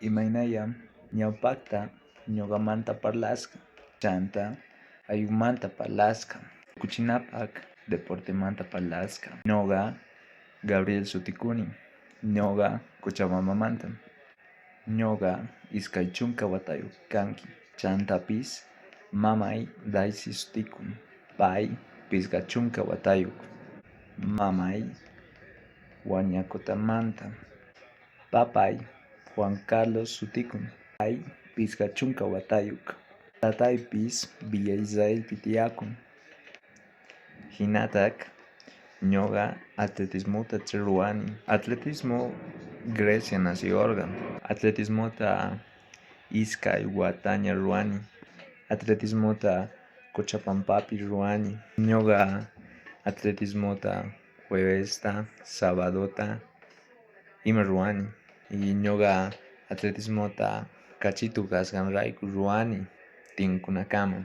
Imaynaya ñawpaqta ñuqamanta parlasqa chanta ayuqmanta parlasqa kuchinapaq deportemanta parlasqa ñuqa Gabriel sutikuni ñuqa Cochabambamanta ñuqa iskay chunka watayuq kanki chantapis mamay Daisy sutikun pay pisqa chunka watayuq mamay Huañacotamanta papay Juan Carlos sutikun pay pisqa chunka watayuq tataypis Villa Israelpi tiyakun hinataq ñuqa atletismota ruwani atletismo Grecia naciyorqa atletismota iskay wataña ruwani atletismota Cochapampapi ruwani ñuqa atletismota juevesta sabadota ima ruwani y ñuqa atletismota cachitu kasqanrayku ruwani tinkunakama